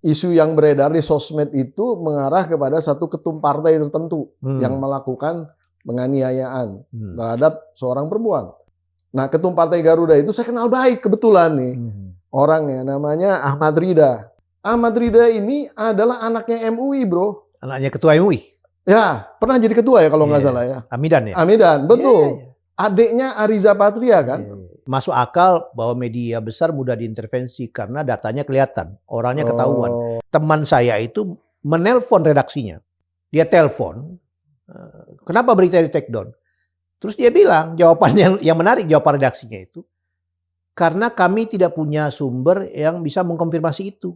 isu yang beredar di sosmed itu mengarah kepada satu ketum partai tertentu yang melakukan penganiayaan terhadap seorang perempuan. Nah, ketum partai Garuda itu saya kenal baik kebetulan nih. Orangnya namanya Ahmad Rida. Ahmad Rida ini adalah anaknya MUI, bro. Anaknya ketua MUI? Ya, pernah jadi ketua ya kalau nggak salah ya. Amidan ya? Amidan, betul. Adiknya Ariza Patria kan. Masuk akal bahwa media besar mudah diintervensi karena datanya kelihatan, orangnya ketahuan. Teman saya itu menelpon redaksinya. Dia telepon, kenapa berita di take down? Terus dia bilang, jawabannya yang menarik jawaban redaksinya itu, karena kami tidak punya sumber yang bisa mengkonfirmasi itu.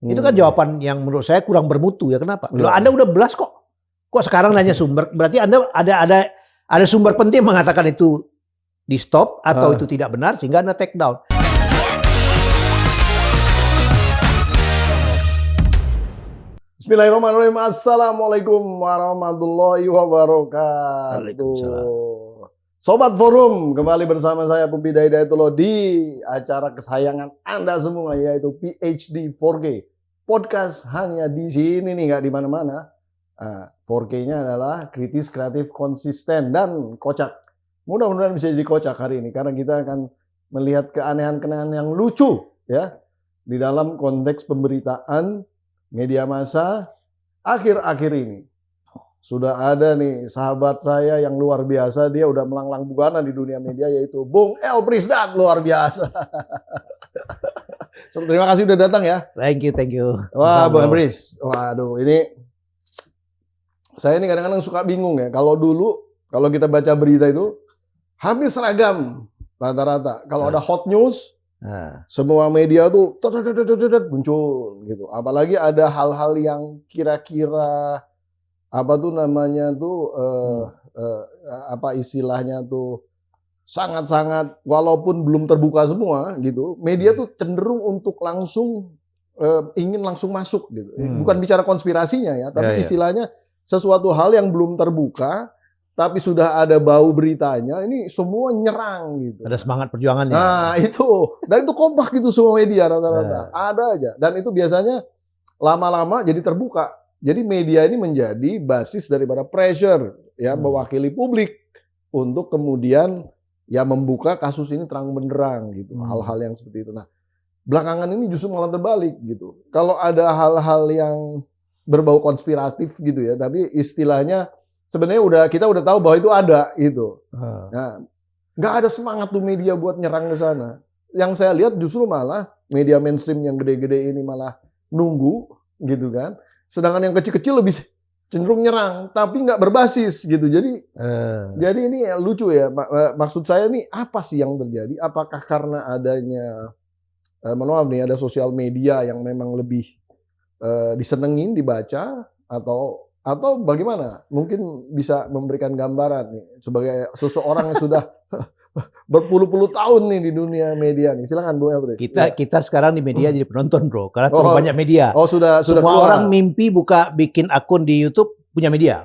Itu kan jawaban yang menurut saya kurang bermutu ya. Kenapa? Loh, Anda udah belas kok. Kok sekarang nanya sumber? Berarti Anda ada sumber penting mengatakan itu di stop atau itu tidak benar sehingga Anda take down. Bismillahirrahmanirrahim. Assalamualaikum warahmatullahi wabarakatuh. Waalaikumsalam. Sobat Forum, kembali bersama saya Pupi Hidayatullah di acara kesayangan Anda semua, yaitu PhD 4K. Podcast hanya di sini nih, nggak di mana-mana. 4K-nya adalah kritis, kreatif, konsisten, dan kocak. Mudah-mudahan bisa jadi kocak hari ini, karena kita akan melihat keanehan-keanehan yang lucu ya di dalam konteks pemberitaan media massa akhir-akhir ini. Sudah ada nih sahabat saya yang luar biasa, dia udah melanglang buana di dunia media, yaitu Bung El Prisdat, luar biasa. Terima kasih udah datang ya. Thank you. Wah, Bung El Pris. Waduh, ini saya ini kadang-kadang suka bingung ya. Kalau kita baca berita itu hampir seragam rata-rata. Kalau ada hot news, semua media tuh muncul gitu. Apalagi ada hal-hal yang kira-kira apa tuh namanya tuh apa istilahnya tuh sangat-sangat walaupun belum terbuka semua gitu. Media tuh cenderung untuk langsung ingin langsung masuk gitu. Bukan bicara konspirasinya ya, tapi istilahnya sesuatu hal yang belum terbuka tapi sudah ada bau beritanya, ini semua nyerang gitu. Ada semangat perjuangannya. Nah itu, dan itu kompak gitu semua media rata-rata. Ada aja, dan itu biasanya lama-lama jadi terbuka. Jadi media ini menjadi basis daripada pressure ya mewakili publik untuk kemudian ya membuka kasus ini terang benderang gitu. Hal-hal yang seperti itu. Nah belakangan ini justru malah terbalik gitu. Kalau ada hal-hal yang berbau konspiratif gitu ya, tapi istilahnya sebenarnya kita udah tahu bahwa itu ada gitu. Nah, nggak ada semangat tuh media buat nyerang ke sana. Yang saya lihat justru malah media mainstream yang gede-gede ini malah nunggu gitu kan. Sedangkan yang kecil-kecil lebih cenderung nyerang, tapi nggak berbasis gitu. Jadi ini lucu ya. Maksud saya nih apa sih yang terjadi? Apakah karena adanya, mohon maaf nih, ada sosial media yang memang lebih disenengin dibaca atau bagaimana? Mungkin bisa memberikan gambaran nih sebagai seseorang yang sudah berpuluh-puluh tahun nih di dunia media nih. Silakan Bu Elbris. Kita sekarang di media jadi penonton, Bro. Karena terlalu banyak media. Sudah semua orang mimpi bikin akun di YouTube punya media.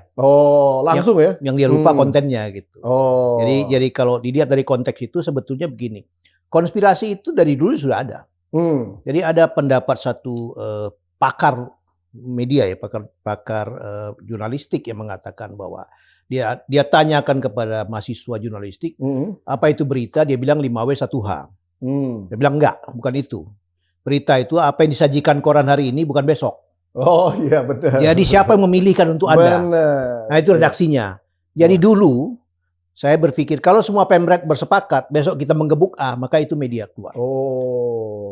Langsung yang dia lupa kontennya gitu. Jadi kalau dilihat dari konteks itu sebetulnya begini. Konspirasi itu dari dulu sudah ada. Jadi ada pendapat satu pakar media ya, pakar jurnalistik yang mengatakan bahwa dia tanyakan kepada mahasiswa jurnalistik apa itu berita, dia bilang 5W1H. Dia bilang enggak, bukan itu. Berita itu apa yang disajikan koran hari ini bukan besok. Oh iya benar. Jadi siapa yang memilihkan untuk Anda? Nah itu redaksinya. Jadi dulu saya berpikir kalau semua pemret bersepakat besok kita menggebuk A, maka itu media keluar.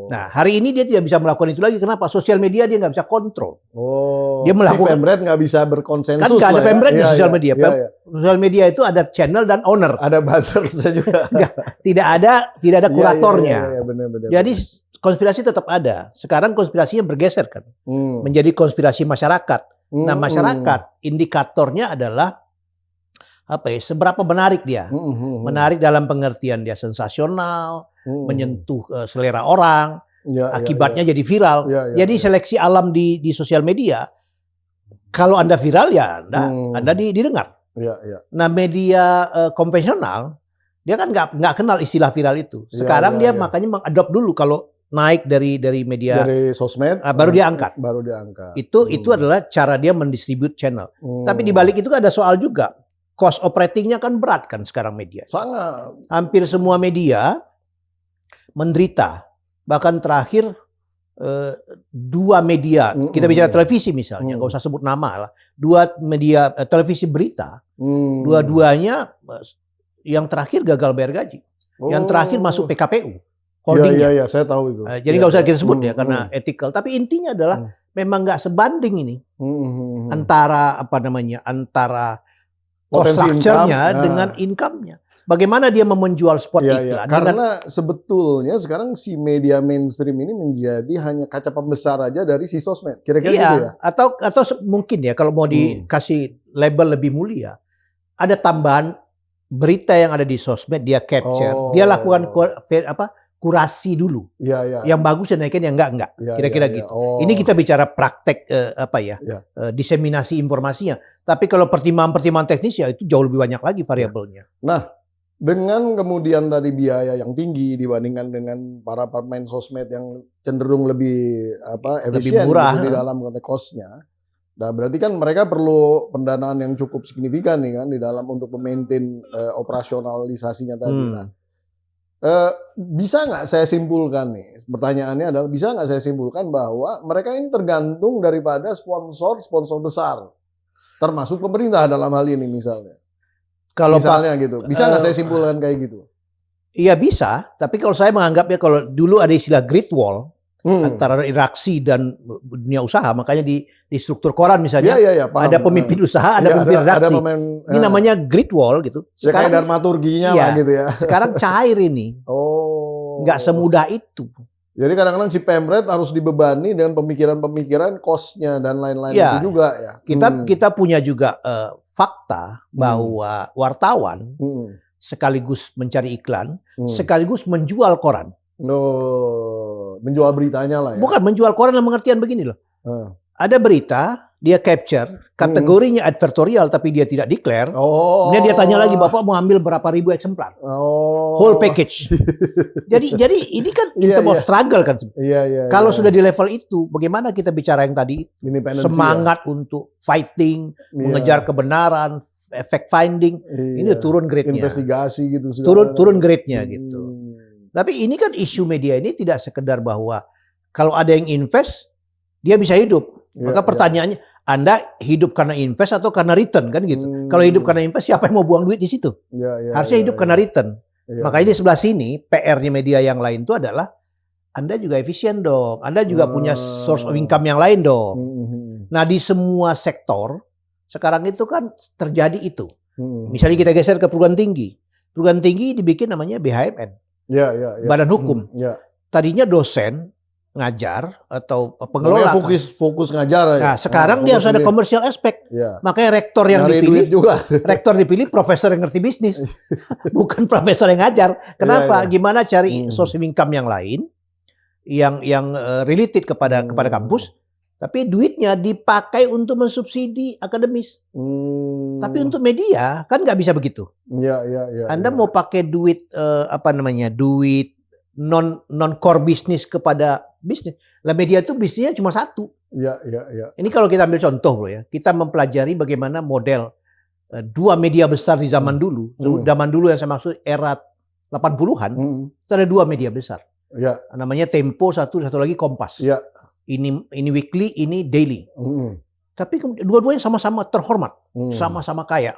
Nah hari ini dia tidak bisa melakukan itu lagi. Kenapa? Sosial media dia nggak bisa kontrol. Dia melakukan. Si pemret nggak bisa berkonsensus. Kan nggak ada pemret di sosial media. Sosial media itu ada channel dan owner. Ada buzzer juga. Tidak ada kuratornya. Benar. Jadi konspirasi tetap ada. Sekarang konspirasinya bergeser kan, menjadi konspirasi masyarakat. Nah masyarakat indikatornya adalah apa ya? Seberapa menarik dia? Menarik dalam pengertian dia sensasional, menyentuh selera orang, akibatnya jadi viral. Jadi seleksi alam di sosial media, kalau Anda viral ya Anda didengar. Nah media konvensional dia kan nggak kenal istilah viral itu. Sekarang dia makanya mengadop dulu kalau naik dari media dari sosmed baru dia angkat. Baru diangkat. Itu adalah cara dia mendistribute channel. Tapi di balik itu ada soal juga. Cost operatingnya kan berat kan sekarang media. Sangat. Hampir semua media menderita. Bahkan terakhir 2 media, kita bicara televisi misalnya, nggak usah sebut nama lah. 2 media televisi berita, dua-duanya yang terakhir gagal bayar gaji. Yang terakhir masuk PKPU. Holdingnya. Iya, saya tahu itu. Jadi nggak usah kita sebut ya karena ethical. Tapi intinya adalah memang nggak sebanding ini antara antara cost structure-nya dengan income-nya. Bagaimana dia menjual spot iklan? Karena sebetulnya sekarang si media mainstream ini menjadi hanya kaca pembesar aja dari si sosmed. Kira-kira gitu ya? Atau mungkin ya kalau mau dikasih label lebih mulia, ada tambahan berita yang ada di sosmed dia capture, dia lakukan kurasi dulu. Yang bagus dia naikin, yang enggak. Kira-kira gitu. Ini kita bicara praktek diseminasi informasinya. Tapi kalau pertimbangan teknis ya itu jauh lebih banyak lagi variabelnya. Nah, dengan kemudian tadi biaya yang tinggi dibandingkan dengan para pemain sosmed yang cenderung lebih efisien murah gitu, di dalam konteks cost-nya. Nah, berarti kan mereka perlu pendanaan yang cukup signifikan nih kan di dalam untuk memaintain operasionalisasinya tadi. Bisa nggak saya simpulkan nih? Pertanyaannya adalah bisa nggak saya simpulkan bahwa mereka ini tergantung daripada sponsor besar, termasuk pemerintah dalam hal ini misalnya. Kalau misalnya gitu, bisa nggak saya simpulkan kayak gitu? Iya bisa, tapi kalau saya menganggapnya kalau dulu ada istilah great wall antara redaksi dan dunia usaha, makanya di struktur koran misalnya ada pemimpin usaha, ada pemimpin redaksi. Ini namanya great wall gitu. Sekarang kayak dramaturginya lah gitu ya. Sekarang cair ini, nggak semudah itu. Jadi kadang-kadang si Pemret harus dibebani dengan pemikiran-pemikiran cost-nya dan lain-lain itu juga ya. Kita punya juga fakta bahwa wartawan sekaligus mencari iklan, sekaligus menjual koran. Menjual beritanya lah ya. Bukan menjual koran dalam pengertian begini loh. Ada berita, dia capture, kategorinya advertorial tapi dia tidak declare. Kemudian dia tanya lagi, Bapak mau ambil berapa ribu eksemplar? Whole package. jadi ini kan in term of struggle kan. Kalau sudah di level itu, bagaimana kita bicara yang tadi? Semangat untuk fighting, mengejar kebenaran, fact finding. Ini turun grade-nya. Investigasi gitu. Turun grade-nya gitu. Tapi ini kan isu media ini tidak sekedar bahwa kalau ada yang invest, dia bisa hidup. Maka pertanyaannya, Anda hidup karena invest atau karena return kan gitu. Kalau hidup karena invest, siapa yang mau buang duit di situ? Harusnya hidup karena return. Makanya di sebelah sini, PR-nya media yang lain itu adalah Anda juga efisien dong. Anda juga punya source of income yang lain dong. Nah di semua sektor, sekarang itu kan terjadi itu. Misalnya kita geser ke perguruan tinggi. Perguruan tinggi dibikin namanya BHMN. Badan Hukum. Tadinya dosen ngajar atau pengelola fokus ngajar. Nah, sekarang dia harus ada komersial aspek. Makanya rektor yang dipilih juga. Rektor dipilih profesor yang ngerti bisnis. Bukan profesor yang ngajar. Kenapa? Gimana cari source income yang lain yang related kepada kampus, tapi duitnya dipakai untuk mensubsidi akademis. Tapi untuk media kan nggak bisa begitu. Anda mau pakai duit duit non core bisnis kepada bisnis. Lah media itu bisnisnya cuma satu. Ini kalau kita ambil contoh bro ya, kita mempelajari bagaimana model 2 media besar di zaman dulu. Zaman dulu yang saya maksud era 80-an, itu ada 2 media besar. Namanya Tempo satu lagi Kompas. Ini weekly, ini daily. Tapi dua-duanya sama-sama terhormat, sama-sama kaya.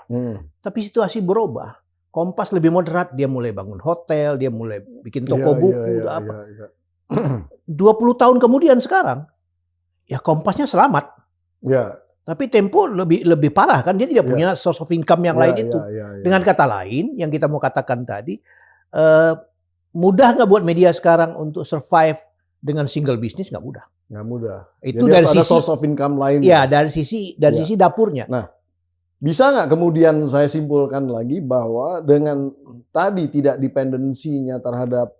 Tapi situasi berubah. Kompas lebih moderat, dia mulai bangun hotel, dia mulai bikin toko buku, 20 tahun kemudian sekarang, ya Kompasnya selamat. Tapi Tempo lebih parah kan, dia tidak punya source of income yang lain itu. Dengan kata lain, yang kita mau katakan tadi, mudah nggak buat media sekarang untuk survive dengan single bisnis? Nggak mudah. Nggak mudah. Itu jadi dari ada sisi source of income lain. Ya, dari sisi dapurnya. Nah, bisa nggak kemudian saya simpulkan lagi bahwa dengan tadi tidak dependensinya terhadap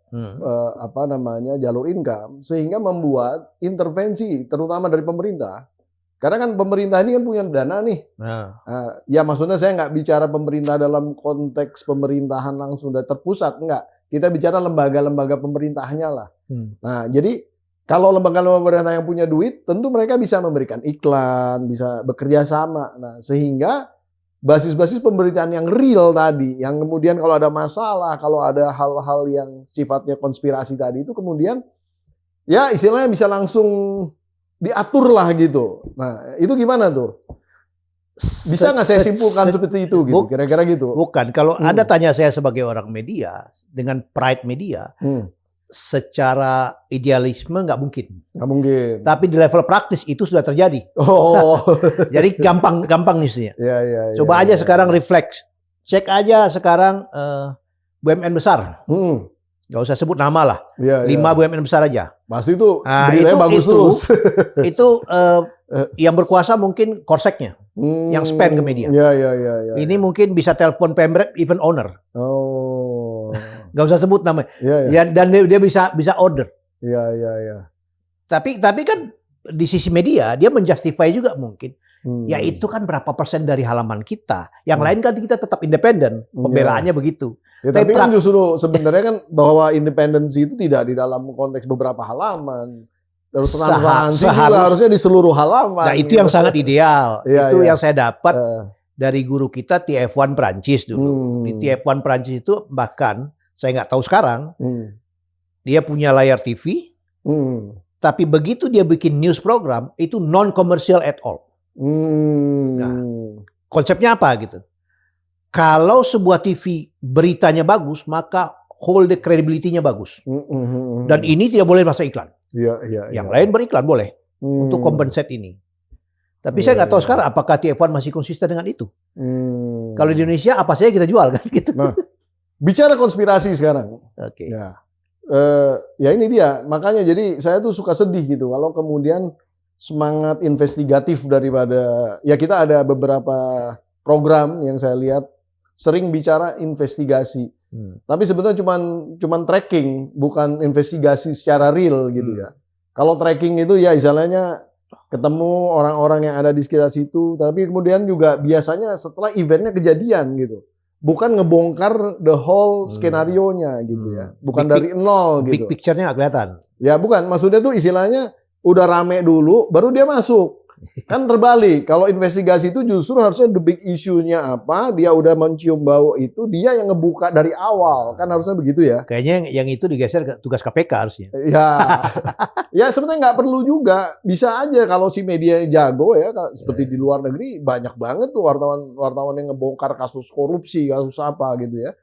jalur income, sehingga membuat intervensi terutama dari pemerintah. Karena kan pemerintah ini kan punya dana nih. Ya maksudnya saya nggak bicara pemerintah dalam konteks pemerintahan langsung dari terpusat, enggak. Kita bicara lembaga-lembaga pemerintahnya lah. Nah, jadi kalau lembaga-lembaga pemerintah yang punya duit, tentu mereka bisa memberikan iklan, bisa bekerja sama. Nah, sehingga basis-basis pemberitaan yang real tadi, yang kemudian kalau ada masalah, kalau ada hal-hal yang sifatnya konspirasi tadi itu kemudian ya istilahnya bisa langsung diatur lah gitu. Nah, itu gimana tuh? Bisa nggak saya simpulkan seperti itu gitu, kira-kira gitu? Bukan, kalau Anda tanya saya sebagai orang media, dengan pride media, secara idealisme nggak mungkin. Nggak mungkin. Tapi di level praktis itu sudah terjadi. Oh. Jadi gampang nih. Ya, coba aja sekarang refleks. Cek aja sekarang BUMN besar. Gak usah sebut nama lah. 5 BUMN besar aja. Pasti itu itu bagus terus. Itu yang berkuasa mungkin korseknya. Yang spend ke media. Ya. Ini mungkin bisa telepon Pemret event owner. Oh. Gak usah sebut namanya. Dan dia bisa order. Iya. Tapi kan di sisi media dia menjustify juga mungkin. Ya itu kan berapa persen dari halaman kita. Yang lain kan kita tetap independen. Pembelaannya begitu. Ya, tapi kan justru sebenarnya kan bahwa independensi itu tidak di dalam konteks beberapa halaman. Terus transparansi juga harusnya di seluruh halaman. Nah itu yang sangat ideal. Itu yang saya dapat dari guru kita TF1 Prancis dulu. Di TF1 Prancis itu bahkan saya nggak tahu sekarang. Dia punya layar TV. Tapi begitu dia bikin news program itu non-commercial at all. Nah, konsepnya apa gitu? Kalau sebuah TV beritanya bagus, maka hold the credibility-nya bagus. Dan ini tidak boleh masuk iklan. Yang lain beriklan boleh untuk compensate ini. Tapi saya nggak tahu sekarang apakah TF1 masih konsisten dengan itu. Kalau di Indonesia apa saja kita jual kan gitu. Nah, bicara konspirasi sekarang. Oke. Ya ini dia. Makanya jadi saya tuh suka sedih gitu kalau kemudian semangat investigatif daripada ya kita ada beberapa program yang saya lihat sering bicara investigasi. Tapi sebetulnya cuman tracking, bukan investigasi secara real gitu ya. Kalau tracking itu ya istilahnya ketemu orang-orang yang ada di sekitar situ, tapi kemudian juga biasanya setelah eventnya kejadian gitu. Bukan ngebongkar the whole skenario-nya gitu ya. Bukan dari nol gitu. Big picture-nya nggak kelihatan. Ya bukan, maksudnya tuh istilahnya udah rame dulu, baru dia masuk. Kan terbalik. Kalau investigasi itu justru harusnya the big issue-nya apa, dia udah mencium bau itu, dia yang ngebuka dari awal. Kan harusnya begitu ya. Kayaknya yang itu digeser ke tugas KPK harusnya. Ya sebenarnya nggak perlu juga. Bisa aja kalau si media jago ya, seperti di luar negeri banyak banget tuh wartawan yang ngebongkar kasus korupsi, kasus apa gitu ya.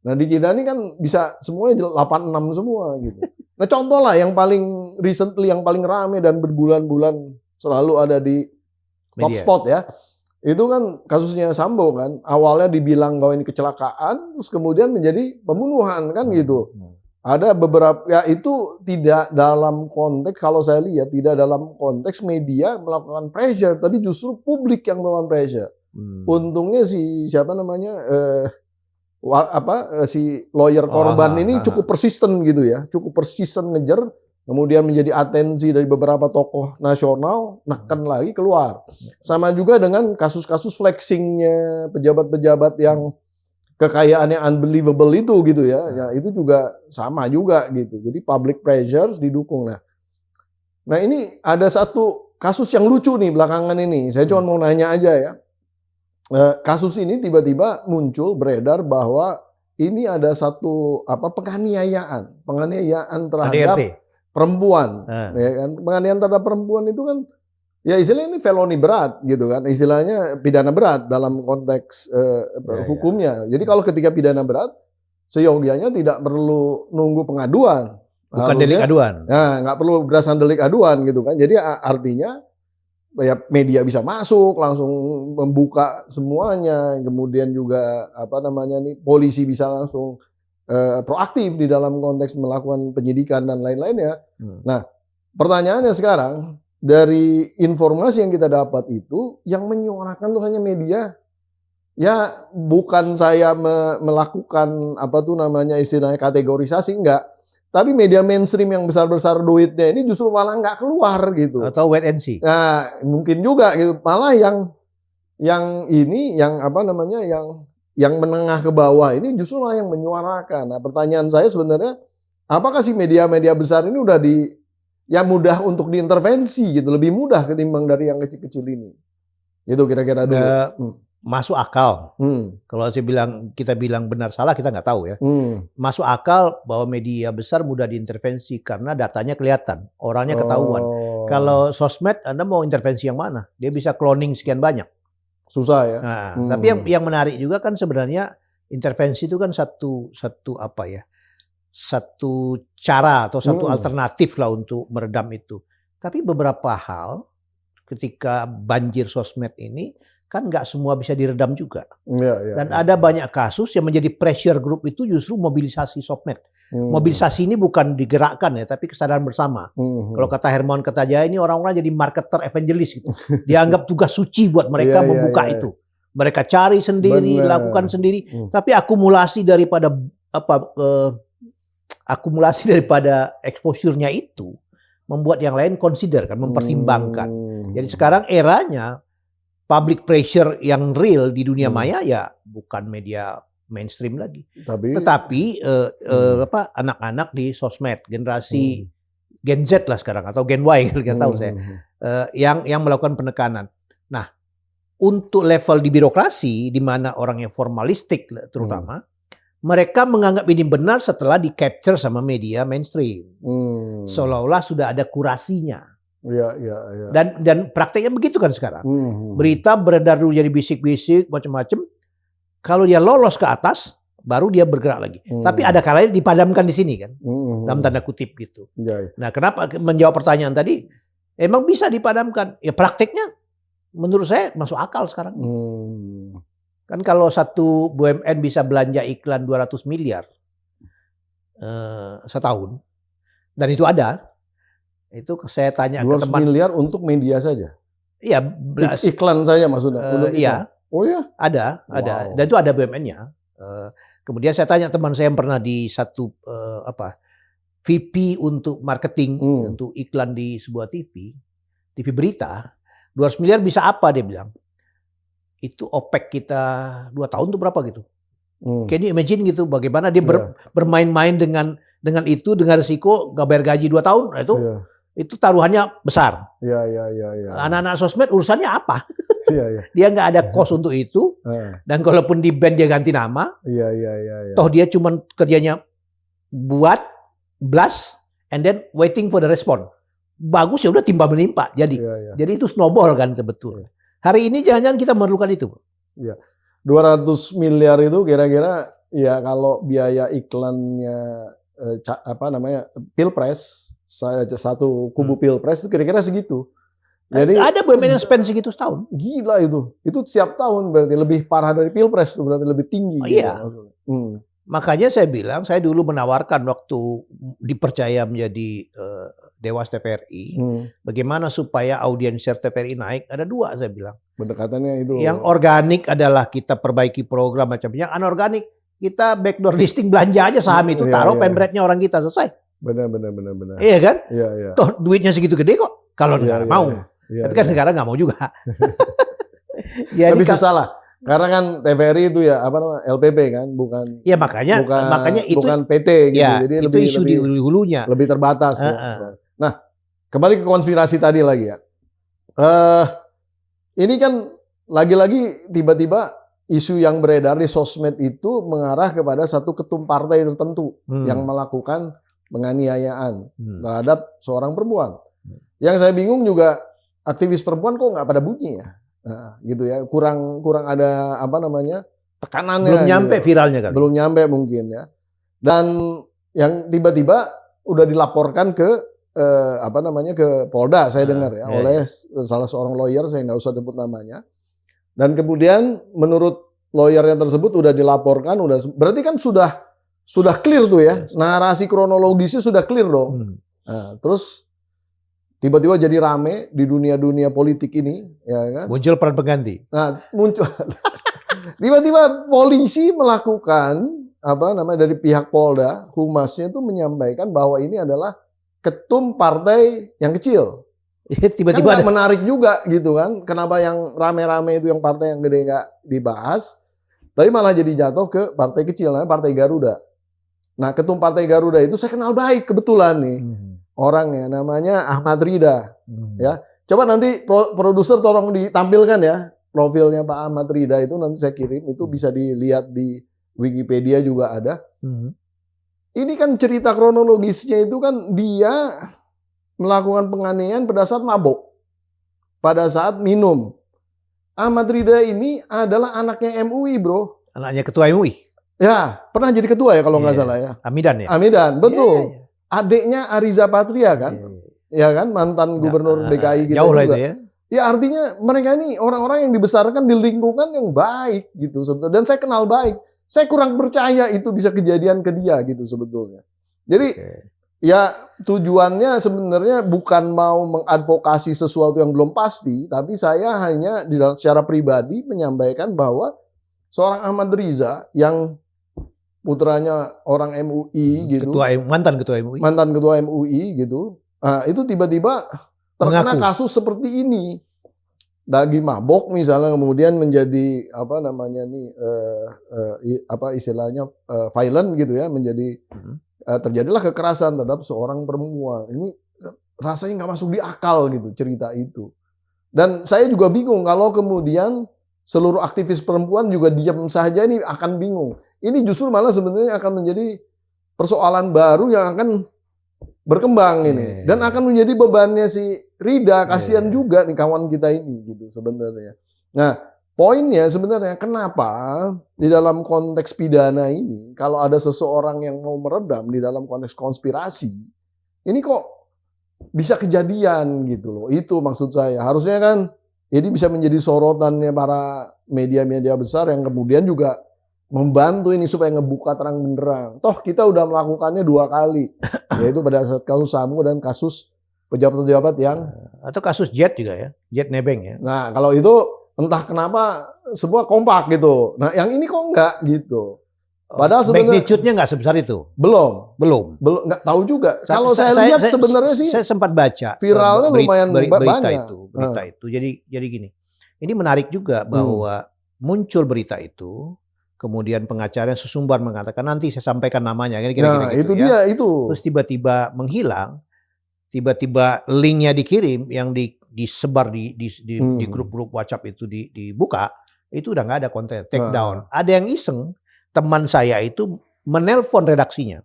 Nah di kita ini kan bisa semuanya 86 semua gitu. Nah contoh lah yang paling recently, yang paling rame dan berbulan-bulan selalu ada di top spot ya. Itu kan kasusnya Sambo kan. Awalnya dibilang bahwa ini kecelakaan, terus kemudian menjadi pembunuhan kan gitu. Ada beberapa, ya itu tidak dalam konteks, kalau saya lihat tidak dalam konteks media melakukan pressure, tapi justru publik yang melakukan pressure. Untungnya si siapa namanya si lawyer korban ini cukup persisten gitu ya, cukup persisten ngejar. Kemudian menjadi atensi dari beberapa tokoh nasional, neken lagi keluar. Sama juga dengan kasus-kasus flexingnya pejabat-pejabat yang kekayaannya unbelievable itu gitu ya. Ya itu juga sama juga gitu. Jadi public pressures didukung. Nah ini ada satu kasus yang lucu nih belakangan ini. Saya cuma mau nanya aja ya. Kasus ini tiba-tiba muncul beredar bahwa ini ada satu penganiayaan terhadap perempuan, ya kan? Penganiayaan terhadap perempuan itu kan, ya istilahnya ini felony berat gitu kan, istilahnya pidana berat dalam konteks hukumnya. Jadi kalau ketika pidana berat, seyogianya tidak perlu nunggu pengaduan. Bukan delik aduan. Nah, nggak perlu berdasarkan delik aduan gitu kan. Jadi artinya ya media bisa masuk langsung membuka semuanya, kemudian juga polisi bisa langsung proaktif di dalam konteks melakukan penyidikan dan lain-lainnya. Nah, pertanyaannya sekarang dari informasi yang kita dapat itu yang menyuarakan tuh hanya media. Ya, bukan saya melakukan istilahnya kategorisasi, enggak. Tapi media mainstream yang besar-besar duitnya ini justru malah nggak keluar gitu. Atau wait and see. Nah, mungkin juga gitu. Malah yang menengah ke bawah ini justru malah yang menyuarakan. Nah, pertanyaan saya sebenarnya apakah sih media-media besar ini udah yang mudah untuk diintervensi gitu, lebih mudah ketimbang dari yang kecil-kecil ini. Itu kira-kira dulu. Masuk akal. Kalau kita bilang benar salah kita nggak tahu ya. Masuk akal bahwa media besar mudah diintervensi karena datanya kelihatan, orangnya ketahuan. Kalau sosmed Anda mau intervensi yang mana? Dia bisa cloning sekian banyak. Susah ya. Nah, tapi yang menarik juga kan sebenarnya intervensi itu kan satu cara atau satu alternatif lah untuk meredam itu. Tapi beberapa hal ketika banjir sosmed ini kan nggak semua bisa diredam juga. Dan ada banyak kasus yang menjadi pressure group itu justru mobilisasi sosmed. Mobilisasi ini bukan digerakkan ya, tapi kesadaran bersama. Kalau kata Hermawan Kertajaya ini orang-orang jadi marketer evangelis gitu. Dianggap tugas suci buat mereka membuka itu. Mereka cari sendiri, lakukan sendiri. Tapi akumulasi daripada exposure-nya itu membuat yang lain consider kan, mempertimbangkan. Jadi sekarang eranya public pressure yang real di dunia maya ya bukan media mainstream lagi. Tetapi anak-anak di sosmed, generasi Gen Z lah sekarang atau Gen Y nggak tahu saya, yang melakukan penekanan. Nah, untuk level di birokrasi di mana orang yang formalistik terutama, mereka menganggap ini benar setelah di capture sama media mainstream. Seolah-olah sudah ada kurasinya. Dan prakteknya begitu kan sekarang. Berita beredar dulu jadi bisik-bisik macam-macam. Kalau dia lolos ke atas, baru dia bergerak lagi. Tapi ada kalanya dipadamkan di sini kan, dalam tanda kutip gitu. Nah, kenapa menjawab pertanyaan tadi? Emang bisa dipadamkan? Ya prakteknya, menurut saya masuk akal sekarang. Kan kalau satu BUMN bisa belanja iklan 200 miliar setahun, dan itu ada. Itu saya tanya ke teman. 200 miliar untuk media saja? Iya. Iklan saja maksudnya? Iya. Oh ya? Ada. Dan itu ada BUMN-nya. Kemudian saya tanya teman saya yang pernah di satu VP untuk marketing, untuk iklan di sebuah TV berita, 200 miliar bisa apa dia bilang. Itu OPEC kita 2 tahun tuh berapa gitu. Can you imagine gitu bagaimana dia bermain-main dengan itu, dengan risiko gak bayar gaji 2 tahun. Nah, itu taruhannya besar. Anak-anak sosmed urusannya apa? Dia nggak ada cost untuk itu. Dan kalaupun di ban dia ganti nama. Toh dia cuma kerjanya buat, blast, and then waiting for the response. Bagus ya udah timpa menimpa. Jadi itu snowball kan sebetulnya. Hari ini jangan-jangan kita memerlukan itu. 200 miliar itu kira-kira ya kalau biaya iklannya Pilpres, satu kubu Pilpres itu kira-kira segitu. Jadi ada BUMN yang spend segitu setahun. Gila itu. Itu setiap tahun berarti lebih parah dari Pilpres itu, berarti lebih tinggi. Iya. Makanya saya bilang, saya dulu menawarkan waktu dipercaya menjadi Dewas TVRI, bagaimana supaya audiens share TVRI naik, ada 2 saya bilang. Pendekatannya itu. Yang organik adalah kita perbaiki program macamnya, yang anorganik kita backdoor listing belanja aja saham itu, taruh pembretnya orang kita, selesai. Benar. Iya kan? Iya. Toh duitnya segitu gede kok, kalau negara mau. Tapi kan negara nggak mau juga. Tapi susah lah. Karena kan TVRI itu ya LPP kan, bukan. Ya makanya itu bukan PT gitu. Ya, jadi itu isu di hulunya. Lebih terbatas. Ya. Nah, kembali ke konspirasi tadi lagi ya. Ini kan lagi-lagi tiba-tiba isu yang beredar di sosmed itu mengarah kepada satu ketum partai tertentu yang melakukan penganiayaan terhadap seorang perempuan. Yang saya bingung juga aktivis perempuan kok nggak pada bunyi ya. Nah, gitu ya, kurang ada tekanannya. Belum nyampe gitu. Viralnya kan. Belum nyampe mungkin ya. Dan yang tiba-tiba udah dilaporkan ke ke Polda saya dengar ya oleh salah seorang lawyer, saya nggak usah sebut namanya. Dan kemudian menurut lawyernya tersebut udah dilaporkan, berarti kan sudah clear tuh ya. Narasi kronologisnya sudah clear dong. Nah, terus tiba-tiba jadi rame di dunia politik ini, ya kan? Muncul peran pengganti. Nah, muncul. Tiba-tiba polisi melakukan dari pihak Polda, humasnya itu menyampaikan bahwa ini adalah ketum partai yang kecil. Tiba-tiba kan menarik juga gitu kan? Kenapa yang rame-rame itu yang partai yang gede nggak dibahas, tapi malah jadi jatuh ke partai kecil, namanya Partai Garuda. Nah, ketum Partai Garuda itu saya kenal baik kebetulan nih. Orangnya namanya Ahmad Rida. Ya. Coba nanti produser tolong ditampilkan ya profilnya Pak Ahmad Rida itu, nanti saya kirim, itu bisa dilihat di Wikipedia juga ada. Ini kan cerita kronologisnya itu kan dia melakukan penganiayaan pada saat mabuk, pada saat minum. Ahmad Rida ini adalah anaknya MUI, bro. Anaknya ketua MUI. Ya, pernah jadi ketua ya kalau nggak salah ya. Amidan ya? Amidan, betul. Adiknya Ariza Patria kan. Ya kan, mantan gubernur DKI kita jauh lah juga. itu ya. Ya artinya mereka ini orang-orang yang dibesarkan di lingkungan yang baik gitu sebetulnya. Dan saya kenal baik. Saya kurang percaya itu bisa kejadian ke dia gitu sebetulnya. Jadi ya tujuannya sebenarnya bukan mau mengadvokasi sesuatu yang belum pasti, tapi saya hanya secara pribadi menyampaikan bahwa seorang Ahmad Riza yang putranya orang MUI gitu, mantan ketua MUI, gitu, itu tiba-tiba terkena kasus seperti ini, lagi mabok misalnya, kemudian menjadi apa namanya nih, istilahnya violent gitu ya, menjadi terjadilah kekerasan terhadap seorang perempuan. Ini rasanya nggak masuk di akal gitu cerita itu. Dan saya juga bingung kalau kemudian seluruh aktivis perempuan juga diam saja, ini akan bingung. Ini justru malah sebenarnya akan menjadi persoalan baru yang akan berkembang ini. Dan akan menjadi bebannya si Rida, kasihan juga nih kawan kita ini gitu sebenarnya. Nah, poinnya sebenarnya kenapa di dalam konteks pidana ini, kalau ada seseorang yang mau meredam di dalam konteks konspirasi, ini kok bisa kejadian gitu loh. Itu maksud saya. Harusnya kan ini bisa menjadi sorotannya para media-media besar yang kemudian juga membantu ini supaya ngebuka terang benderang. Toh kita udah melakukannya 2 kali, yaitu pada saat kasus Sambo dan kasus pejabat-pejabat yang atau kasus Jet juga ya, Jet Nebeng ya. Nah kalau itu entah kenapa semua kompak gitu. Nah yang ini kok enggak gitu. Padahal sebenarnya magnitude-nya nggak sebesar itu. Belum, nggak tahu juga. Kalau saya lihat sebenarnya sih saya sempat baca viralnya lumayan berita banyak. itu. Jadi gini. Ini menarik juga bahwa muncul berita itu, kemudian pengacaranya sesumbar mengatakan nanti saya sampaikan namanya, kira-kira gitu itu ya. dia itu. Terus tiba-tiba menghilang, tiba-tiba linknya dikirim, yang disebar di grup-grup WhatsApp itu dibuka, itu udah nggak ada konten, take down. Ada yang iseng, teman saya itu menelpon redaksinya,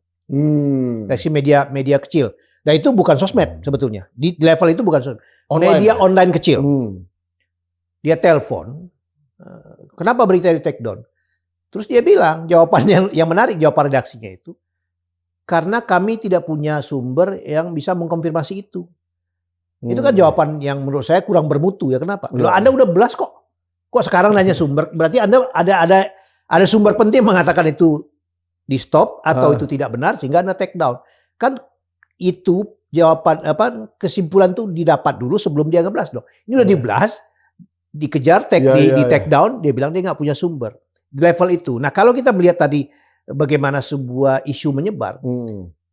redaksi media kecil. Dan itu bukan sosmed sebetulnya, di level itu bukan sosmed, media online kecil. Dia telepon, kenapa berita di take down? Terus dia bilang, jawaban yang menarik, jawaban redaksinya itu, karena kami tidak punya sumber yang bisa mengkonfirmasi itu. Itu kan jawaban yang menurut saya kurang bermutu ya. Kenapa? Loh, Anda udah belas kok. Kok sekarang nanya sumber? Berarti Anda ada sumber penting mengatakan itu di stop atau itu tidak benar sehingga Anda take down. Kan itu jawaban kesimpulan tuh didapat dulu sebelum dia ngeblas dong. Ini udah diblas, dikejar, di take down, dia bilang dia nggak punya sumber di level itu. Nah kalau kita melihat tadi bagaimana sebuah isu menyebar,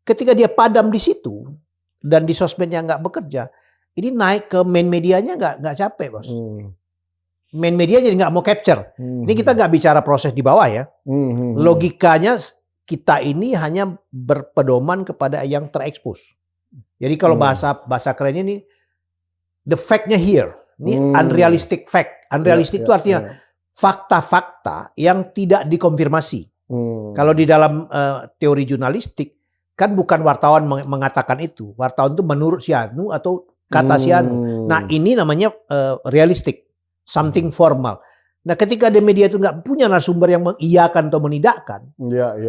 ketika dia padam di situ dan di sosmednya nggak bekerja, ini naik ke main medianya nggak capek bos. Main media jadi nggak mau capture. Ini kita nggak bicara proses di bawah ya. Logikanya kita ini hanya berpedoman kepada yang terekspos. Jadi kalau bahasa keren ini, the fact-nya here. Ini unrealistic fact. Unrealistic itu artinya fakta-fakta yang tidak dikonfirmasi. Kalau di dalam teori jurnalistik, kan bukan wartawan mengatakan itu. Wartawan itu menurut si anu atau kata si anu. Nah ini namanya realistik. Something formal. Nah ketika di media itu nggak punya narasumber yang mengiyakan atau menidakkan,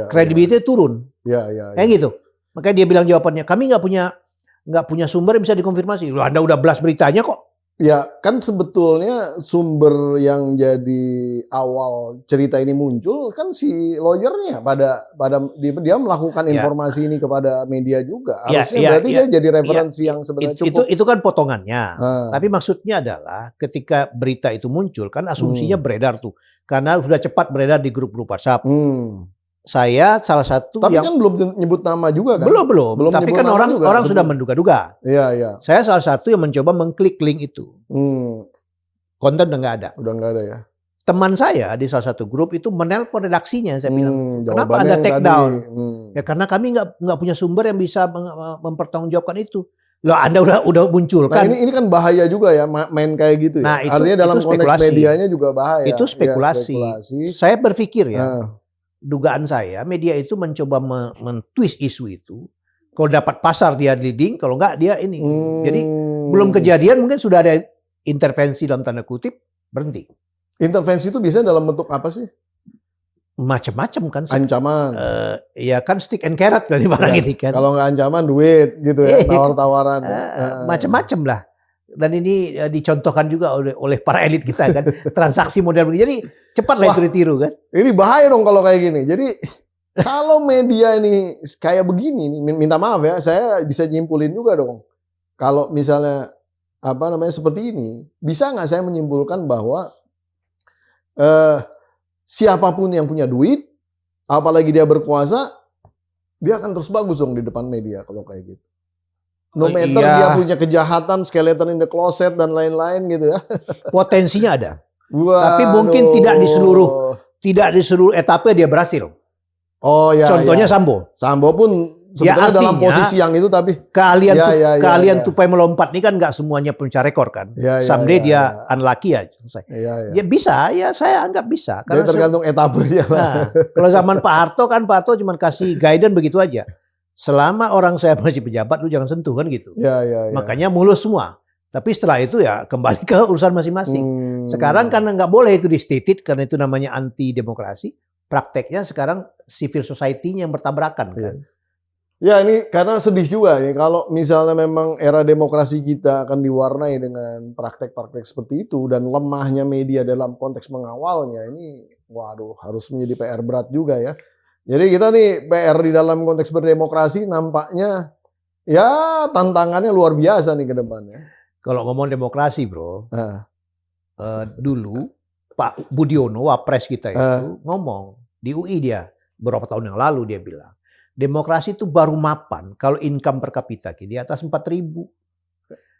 kredibilitasnya turun. Kayak gitu. Makanya dia bilang jawabannya, kami nggak punya sumber yang bisa dikonfirmasi. Loh, Anda udah belas beritanya kok. Ya kan sebetulnya sumber yang jadi awal cerita ini muncul kan si lawyernya dia melakukan informasi ini kepada media juga. Harusnya berarti dia jadi referensi yang sebenarnya cukup. Itu kan potongannya. Tapi maksudnya adalah ketika berita itu muncul kan asumsinya beredar tuh. Karena sudah cepat beredar di grup-grup WhatsApp. Saya salah satu tapi yang kan belum nyebut nama juga kan? Belum. Tapi kan orang sudah menduga-duga. Iya. Saya salah satu yang mencoba mengklik link itu. Konten udah nggak ada. Udah nggak ada ya. teman saya di salah satu grup itu menelpon redaksinya. Saya bilang, kenapa jawabannya Anda yang take tadi. down? Ya karena kami nggak punya sumber yang bisa mempertanggungjawabkan itu. Loh, Anda udah munculkan. Nah, ini kan bahaya juga ya main kayak gitu ya. Nah, Artinya dalam konteks medianya juga bahaya. Itu spekulasi. Ya, spekulasi. Saya berpikir ya, dugaan saya media itu mencoba men-twist isu itu. Kalau dapat pasar dia leading, kalau enggak dia ini. Jadi belum kejadian mungkin sudah ada intervensi dalam tanda kutip, berhenti. Intervensi itu biasanya dalam bentuk apa sih? Macam-macam kan. Ancaman. Ya kan stick and carrot kan di barang ini kan. Kalau nggak ancaman duit gitu ya, tawar-tawaran. Macam-macam lah. Dan ini dicontohkan juga oleh para elit kita kan. Transaksi model begini. Jadi cepatlah itu ditiru kan. Ini bahaya dong kalau kayak gini. Jadi kalau media ini kayak begini, minta maaf ya, saya bisa nyimpulin juga dong. Kalau misalnya seperti ini, bisa nggak saya menyimpulkan bahwa siapapun yang punya duit, apalagi dia berkuasa, dia akan terus bagus dong di depan media kalau kayak gitu. No matter dia punya kejahatan, skeleton in the closet dan lain-lain gitu ya. Potensinya ada. Tapi mungkin tidak di seluruh etapa dia berhasil. Oh ya. Contohnya Sambo. Sambo pun sebetulnya dalam posisi yang itu tapi keahlian tupai melompat ini kan nggak semuanya punya rekor kan. Someday dia unlucky ya. Ya bisa, ya saya anggap bisa. Karena tergantung etapenya. Nah, kalau zaman Pak Harto kan Pak Harto cuma kasih guidance begitu aja. Selama orang saya masih pejabat lu jangan sentuh kan gitu. Makanya mulus semua. Tapi setelah itu ya kembali ke urusan masing-masing. Sekarang karena nggak boleh itu di-stated karena itu namanya anti demokrasi. Prakteknya sekarang civil society-nya yang bertabrakan kan. Ya ini karena sedih juga nih kalau misalnya memang era demokrasi kita akan diwarnai dengan praktek-praktek seperti itu dan lemahnya media dalam konteks mengawalnya ini waduh harus menjadi PR berat juga ya. Jadi kita nih PR di dalam konteks berdemokrasi nampaknya ya tantangannya luar biasa nih ke depannya. Kalau ngomong demokrasi bro, dulu Pak Budiono, wapres kita itu ngomong di UI dia beberapa tahun yang lalu dia bilang demokrasi itu baru mapan kalau income per kapita di atas 4.000.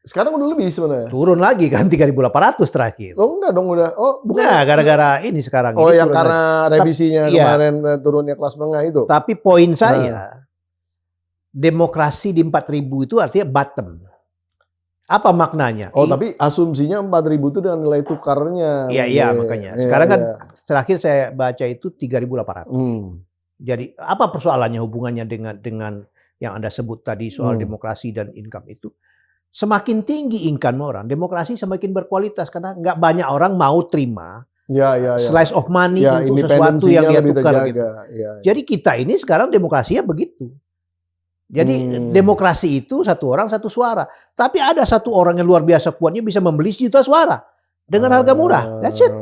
Sekarang udah lebih sebenarnya. Turun lagi kan 3.800 terakhir. Oh enggak dong udah. Oh bukan. Nah gara-gara ini sekarang. Oh yang karena revisinya kemarin turunnya kelas menengah itu. Tapi poin saya demokrasi di 4.000 itu artinya bottom. Apa maknanya? Oh tapi asumsinya 4.000 itu dengan nilai tukarnya. Iya makanya. Sekarang kan terakhir saya baca itu 3.800. Jadi apa persoalannya hubungannya dengan yang Anda sebut tadi soal demokrasi dan income itu? Semakin tinggi income orang, demokrasi semakin berkualitas karena nggak banyak orang mau terima slice of money untuk sesuatu yang dia tukar gitu. Jadi kita ini sekarang demokrasinya begitu. Jadi demokrasi itu satu orang satu suara. Tapi ada satu orang yang luar biasa kuatnya bisa membeli sejuta suara dengan harga murah. That's it.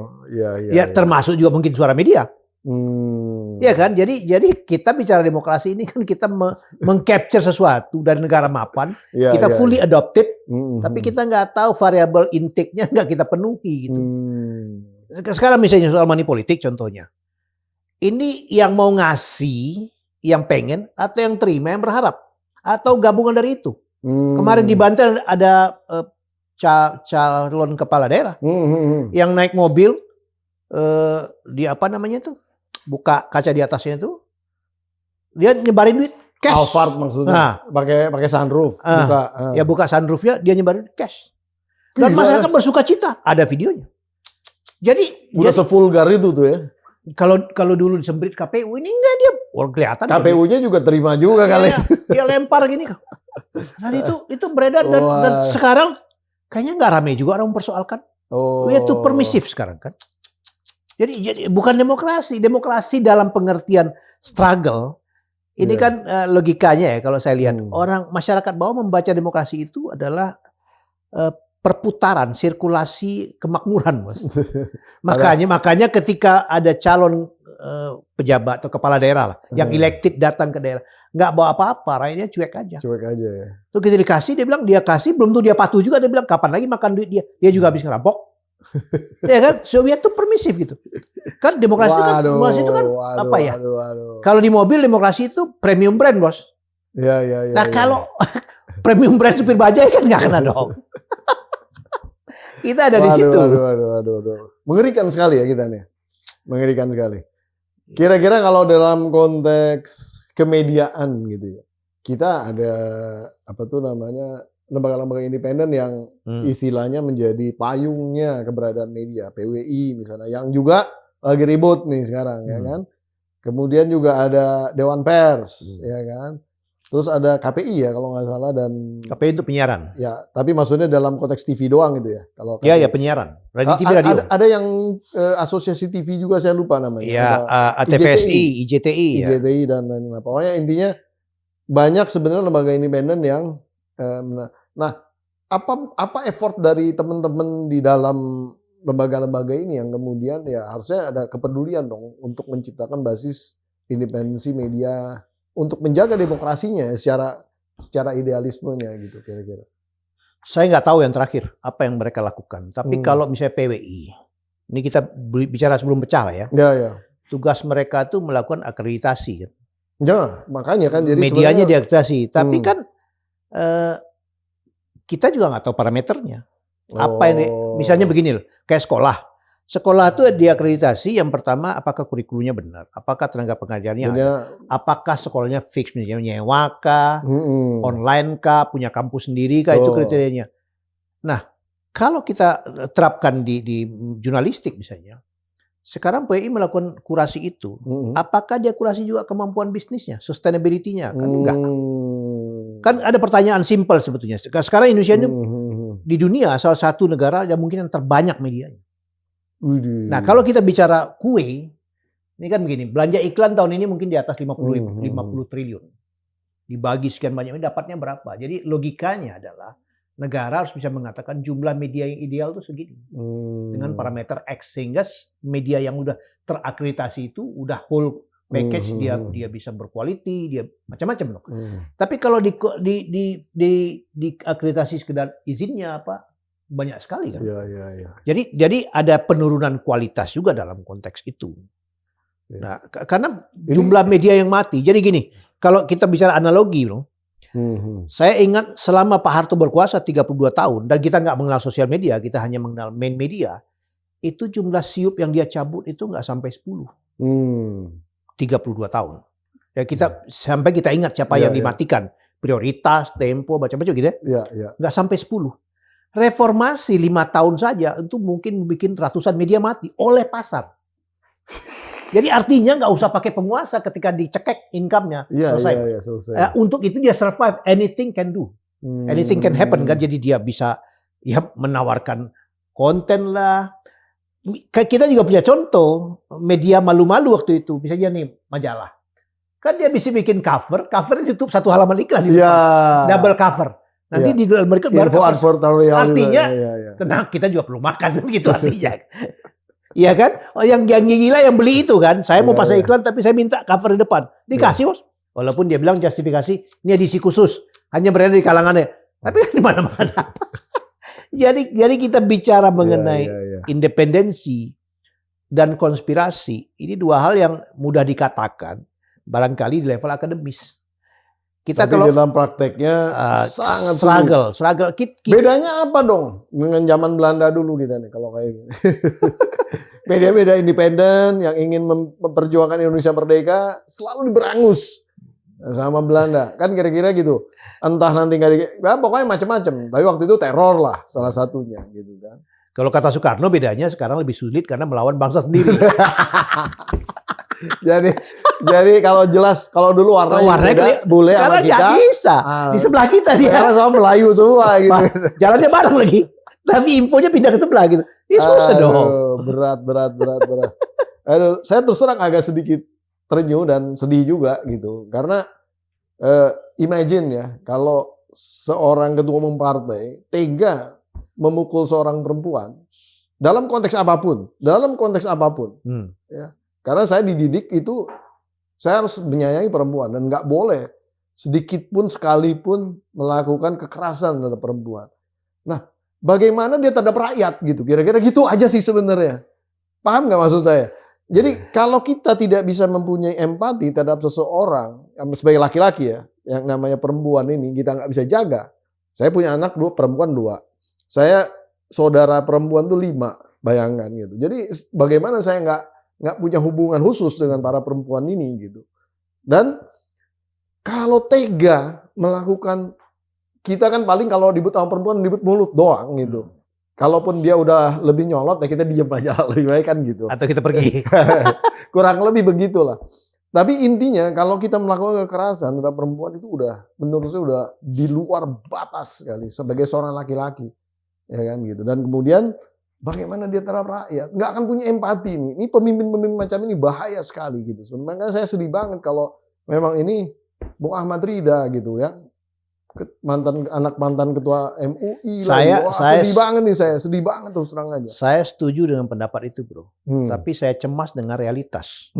Ya termasuk juga mungkin suara media. Ya kan, jadi kita bicara demokrasi ini kan kita mengcapture sesuatu dari negara mapan, kita fully adopted, tapi kita nggak tahu variabel intake-nya nggak kita penuhi gitu. Sekarang misalnya soal money politik contohnya, ini yang mau ngasih, yang pengen atau yang terima, yang berharap atau gabungan dari itu. Kemarin di Banten ada calon kepala daerah yang naik mobil di apa namanya tuh? Buka kaca di atasnya itu, dia nyebarin duit cash. Alphard maksudnya, pakai sunroof. Buka sunroofnya, dia nyebarin cash. Dan masyarakat bersuka cita, ada videonya. Jadi udah sevulgar itu tuh ya. Kalau dulu disemprit KPU ini enggak dia, kelihatan. KPU-nya juga terima juga kali. Dia lempar gini. Dan itu beredar dan sekarang kayaknya nggak ramai juga orang mempersoalkan. Itu permisif sekarang kan. Jadi bukan demokrasi dalam pengertian struggle. Ini kan logikanya ya kalau saya lihat orang masyarakat bawah membaca demokrasi itu adalah perputaran, sirkulasi kemakmuran, Bos. makanya ketika ada calon pejabat atau kepala daerah lah yang elected datang ke daerah, nggak bawa apa-apa, rakyatnya cuek aja. Cuek aja ya. Terus kita dikasih, dia bilang dia kasih, belum tuh dia patuh juga, dia bilang kapan lagi makan duit dia. Dia juga habis ngerampok. Ya kan, Soviet tuh permisif gitu. Kan demokrasi itu kan apa ya? Kalau di mobil demokrasi itu premium brand, Bos. Iya. Nah, kalau premium brand supir bajai kan nggak kena dong. Kita ada di situ. Waduh. Mengerikan sekali ya kita nih. Mengerikan sekali. Kira-kira kalau dalam konteks kemediaan gitu ya, kita ada apa tuh namanya lembaga-lembaga independen yang istilahnya menjadi payungnya keberadaan media, PWI misalnya, yang juga lagi ribut nih sekarang ya kan. Kemudian juga ada Dewan Pers ya kan. Terus ada KPI ya kalau nggak salah, dan KPI untuk penyiaran. Ya, tapi maksudnya dalam konteks TV doang gitu ya. Kalau Ya penyiaran. Radio TV radio. Ada yang asosiasi TV juga, saya lupa namanya. Ya, ATVSI, IJTI ya. IJTI dan lain-lain. Pokoknya intinya banyak sebenarnya lembaga independen yang nah, apa effort dari teman-teman di dalam lembaga-lembaga ini yang kemudian ya harusnya ada kepedulian dong untuk menciptakan basis independensi media untuk menjaga demokrasinya secara idealismenya gitu kira-kira. Saya nggak tahu yang terakhir apa yang mereka lakukan. Tapi kalau misalnya PWI, ini kita bicara sebelum pecah lah ya. Ya. Tugas mereka tuh melakukan akreditasi kan. Ya, makanya kan jadi medianya diakreditasi. Tapi kan kita juga nggak tahu parameternya. Apa ini? Misalnya begini loh, kayak sekolah. Sekolah itu diakreditasi yang pertama apakah kurikulumnya benar, apakah tenaga pengajarnya ada, apakah sekolahnya fix misalnya nyewa kah, online kah, punya kampus sendiri kah, itu kriterianya. Nah, kalau kita terapkan di jurnalistik misalnya, sekarang PWI melakukan kurasi itu, apakah dia kurasi juga kemampuan bisnisnya, sustainability-nya? Kan enggak. Kan ada pertanyaan simpel sebetulnya. Sekarang Indonesia ini di dunia salah satu negara yang mungkin yang terbanyak medianya. Nah, kalau kita bicara kue, ini kan begini, belanja iklan tahun ini mungkin di atas 50 triliun. Dibagi sekian banyak, ini dapatnya berapa? Jadi logikanya adalah negara harus bisa mengatakan jumlah media yang ideal itu segini. Dengan parameter X, sehingga media yang udah terakreditasi itu udah whole package, dia bisa berquality, dia macam-macam loh. Tapi kalau di akreditasi sekedar izinnya apa? Banyak sekali kan. Ya. Jadi ada penurunan kualitas juga dalam konteks itu. Nah, karena jumlah media yang mati. Jadi gini, kalau kita bicara analogi loh. Saya ingat selama Pak Harto berkuasa 32 tahun dan kita nggak mengenal sosial media, kita hanya mengenal main media. Itu jumlah siup yang dia cabut itu nggak sampai 10. 32 tahun. Ya sampai kita ingat siapa yang dimatikan. Prioritas, Tempo, macam-macam gitu ya. Nggak sampai 10. Reformasi 5 tahun saja itu mungkin bikin ratusan media mati oleh pasar. Jadi artinya nggak usah pakai penguasa ketika dicekek income-nya. Selesai. Untuk itu dia survive, anything can do. Anything can happen kan. Jadi dia bisa ya menawarkan konten lah. Kita juga punya contoh media malu-malu waktu itu. Misalnya nih majalah. Kan dia bisa bikin covernya tutup satu halaman iklan. Double cover. Nanti di dalam mereka artinya tenang, kita juga perlu makan gitu artinya. Iya kan? Oh, yang gila yang beli itu kan, saya mau pasang iklan tapi saya minta cover di depan. Dikasih bos. Walaupun dia bilang justifikasi ini edisi khusus, hanya berada di kalangannya. Tapi kan di mana-mana. Jadi kita bicara mengenai independensi dan konspirasi. Ini dua hal yang mudah dikatakan barangkali di level akademis. Kita tapi kalau dalam prakteknya sangat struggle. Bedanya apa dong dengan zaman Belanda dulu kita nih kalau kayak gini? Media-media independen yang ingin memperjuangkan Indonesia merdeka selalu diberangus sama Belanda. Kan kira-kira gitu. Entah nanti pokoknya macam-macam. Tapi waktu itu teror lah salah satunya gitu kan. Kalau kata Soekarno bedanya sekarang lebih sulit karena melawan bangsa sendiri. Jadi kalau dulu warnanya boleh sama kita. Sekarang nggak bisa. Di sebelah kita dia. Sekarang sama Melayu semua gitu. Jalannya bareng lagi. Tapi infonya pindah ke sebelah gitu. Ini susah dong. Berat. Aduh, saya terus terang agak sedikit terenyuh dan sedih juga gitu. Karena imagine ya, kalau seorang ketua umum partai tega memukul seorang perempuan dalam konteks apapun. Ya. Karena saya dididik itu, saya harus menyayangi perempuan dan nggak boleh sedikit pun sekalipun melakukan kekerasan terhadap perempuan. Nah, bagaimana dia terhadap rakyat gitu? Kira-kira gitu aja sih sebenarnya. Paham nggak maksud saya? Jadi kalau kita tidak bisa mempunyai empati terhadap seseorang sebagai laki-laki ya, yang namanya perempuan ini kita nggak bisa jaga. Saya punya anak perempuan 2. Saya saudara perempuan tuh 5, bayangkan gitu. Jadi bagaimana saya nggak punya hubungan khusus dengan para perempuan ini gitu. Dan kalau tega melakukan, kita kan paling kalau ribut sama perempuan ribut mulut doang gitu. Kalaupun dia udah lebih nyolot, ya kita diem aja lebih baik kan gitu. Atau kita pergi. Kurang lebih begitulah. Tapi intinya kalau kita melakukan kekerasan terhadap perempuan itu udah, menurut saya udah di luar batas sekali sebagai seorang laki-laki, ya kan gitu. Dan kemudian bagaimana dia terhadap rakyat, nggak akan punya empati nih. Ini pemimpin-pemimpin macam ini bahaya sekali gitu. Makanya saya sedih banget kalau memang ini Bung Ahmad Rida gitu ya, anak mantan ketua MUI. Sedih banget nih saya, sedih banget terus terang aja. Saya setuju dengan pendapat itu, bro. Tapi saya cemas dengan realitas.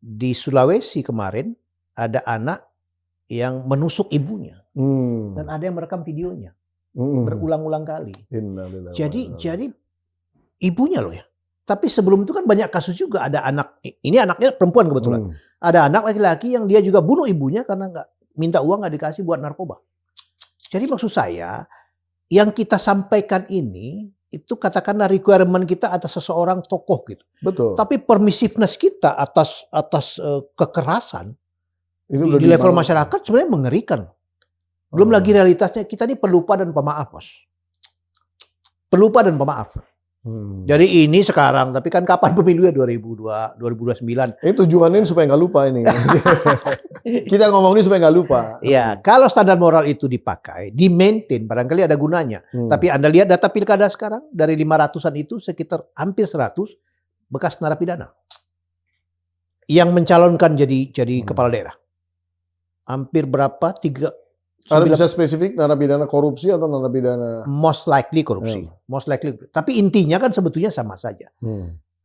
Di Sulawesi kemarin ada anak yang menusuk ibunya dan ada yang merekam videonya berulang-ulang kali. Jadi ibunya loh ya. Tapi sebelum itu kan banyak kasus juga, ada anak, ini anaknya perempuan kebetulan. Ada anak laki-laki yang dia juga bunuh ibunya karena minta uang nggak dikasih buat narkoba. Jadi maksud saya, yang kita sampaikan ini itu katakanlah requirement kita atas seseorang tokoh gitu. Betul. Tapi permissiveness kita atas kekerasan di level masyarakat sebenarnya mengerikan. Belum lagi realitasnya kita ini pelupa dan pemaaf, bos. Pelupa dan pemaaf. Jadi ini sekarang, tapi kan kapan pemilunya 2029? Ini tujuannya supaya nggak lupa ini. Kita ngomong ini supaya nggak lupa. Ya, kalau standar moral itu dipakai, di-maintain, barangkali ada gunanya. Tapi Anda lihat data pilkada sekarang, dari 500-an itu sekitar hampir 100 bekas narapidana yang mencalonkan jadi kepala daerah. Hampir berapa? Ada bisa spesifik narapidana korupsi atau narapidana? Most likely korupsi. Most likely. Tapi intinya kan sebetulnya sama saja.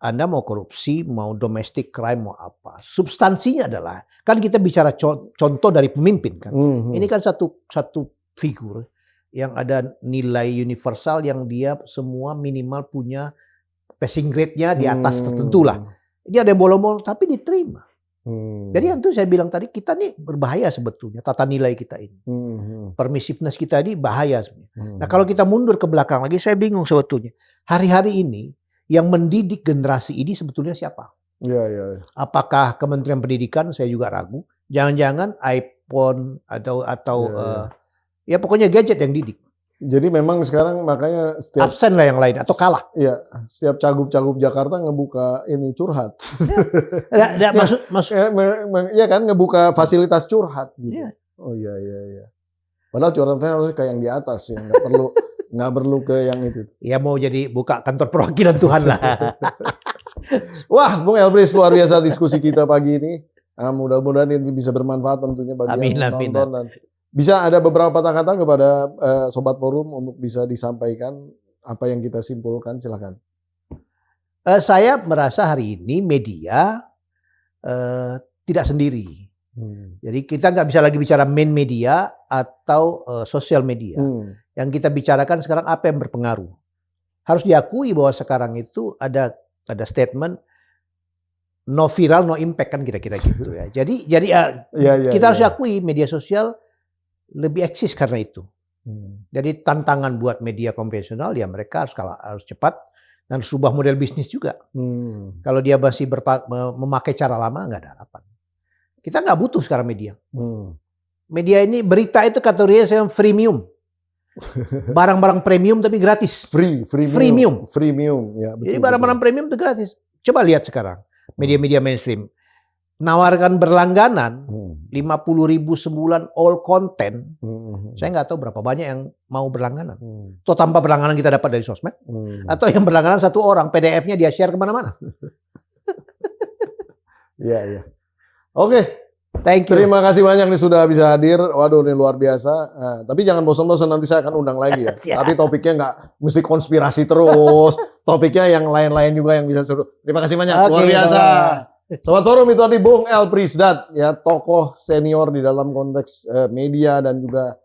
Anda mau korupsi, mau domestic crime, mau apa. Substansinya adalah, kan kita bicara contoh dari pemimpin kan. Ini kan satu figur yang ada nilai universal yang dia semua minimal punya passing grade-nya di atas tertentu lah. Dia ada yang bolong-bolong tapi diterima. Jadi itu saya bilang tadi, kita nih berbahaya sebetulnya tata nilai kita ini. Permissiveness kita ini bahaya sebenarnya. Nah kalau kita mundur ke belakang lagi, saya bingung sebetulnya. Hari-hari ini yang mendidik generasi ini sebetulnya siapa? Apakah Kementerian Pendidikan? Saya juga ragu. Jangan-jangan iPhone atau ya pokoknya gadget yang didik. Jadi memang sekarang makanya setiap absen lah yang lain atau kalah. Iya, setiap cagup-cagup Jakarta ngebuka ini curhat. Iya kan, ngebuka fasilitas curhat gitu. Yeah. Oh iya. Padahal curhatnya harusnya kayak yang di atas ya, nggak perlu ke yang itu. Ya mau jadi buka kantor perwakilan Tuhan lah. Wah, Bung Elbris, luar biasa diskusi kita pagi ini. Mudah-mudahan ini bisa bermanfaat tentunya bagi yang menonton. Dan bisa ada beberapa kata-kata kepada Sobat Forum untuk bisa disampaikan apa yang kita simpulkan, silakan. Saya merasa hari ini media tidak sendiri. Jadi kita nggak bisa lagi bicara main media atau sosial media. Yang kita bicarakan sekarang apa yang berpengaruh. Harus diakui bahwa sekarang itu ada statement no viral no impact kan kira-kira gitu ya. Jadi kita harus akui media sosial lebih eksis karena itu. Jadi tantangan buat media konvensional ya mereka harus cepat dan harus ubah model bisnis juga. Kalau dia masih memakai cara lama nggak ada harapan. Kita nggak butuh sekarang media. Media ini berita itu kategorinya saya freemium. Barang-barang premium tapi gratis. Freemium. Ya, betul, jadi barang-barang premium itu gratis. Coba lihat sekarang media-media mainstream. Nawarkan berlangganan 50.000 sebulan all content. Saya nggak tahu berapa banyak yang mau berlangganan. Atau tanpa berlangganan kita dapat dari sosmed. Atau yang berlangganan satu orang, PDF-nya dia share kemana-mana. Iya. Oke. Thank you. Terima kasih banyak nih sudah bisa hadir. Waduh, ini luar biasa. Nah, tapi jangan bosan-bosan, nanti saya akan undang lagi ya. Tapi topiknya nggak mesti konspirasi terus. Topiknya yang lain-lain juga yang bisa seru. Terima kasih banyak. Luar biasa. Sobat Forum, itu tadi Bung El Prisdat, ya tokoh senior di dalam konteks media dan juga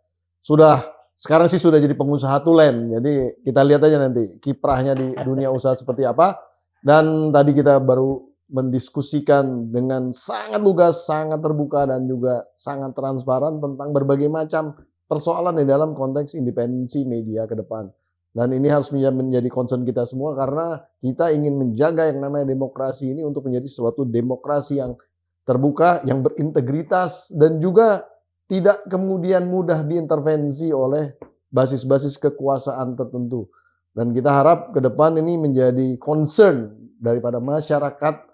sekarang sih sudah jadi pengusaha tulen. Jadi kita lihat aja nanti kiprahnya di dunia usaha seperti apa. Dan tadi kita baru mendiskusikan dengan sangat lugas, sangat terbuka dan juga sangat transparan tentang berbagai macam persoalan di dalam konteks independensi media ke depan. Dan ini harus menjadi concern kita semua karena kita ingin menjaga yang namanya demokrasi ini untuk menjadi suatu demokrasi yang terbuka, yang berintegritas, dan juga tidak kemudian mudah diintervensi oleh basis-basis kekuasaan tertentu. Dan kita harap ke depan ini menjadi concern daripada masyarakat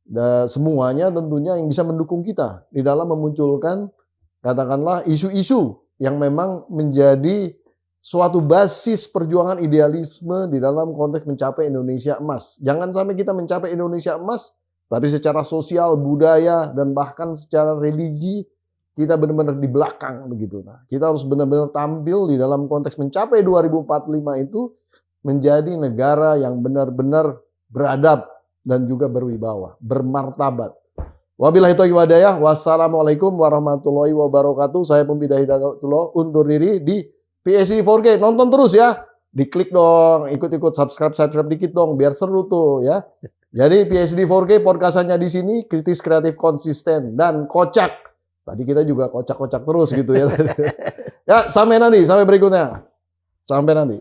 dan semuanya tentunya yang bisa mendukung kita di dalam memunculkan katakanlah isu-isu yang memang menjadi suatu basis perjuangan idealisme di dalam konteks mencapai Indonesia emas. Jangan sampai kita mencapai Indonesia emas, tapi secara sosial, budaya, dan bahkan secara religi kita benar-benar di belakang begitu. Nah, kita harus benar-benar tampil di dalam konteks mencapai 2045 itu menjadi negara yang benar-benar beradab dan juga berwibawa, bermartabat. Wabillahi taufiq wal hidayah. Wassalamualaikum warahmatullahi wabarakatuh. Saya Pembida Hidayatullah undur diri di PSD 4K. Nonton terus ya. Diklik dong, ikut-ikut subscribe dikit dong biar seru tuh ya. Jadi PSD 4K podcastnya di sini kritis, kreatif, konsisten dan kocak. Tadi kita juga kocak-kocak terus gitu ya. Ya, sampai nanti, sampai berikutnya. Sampai nanti.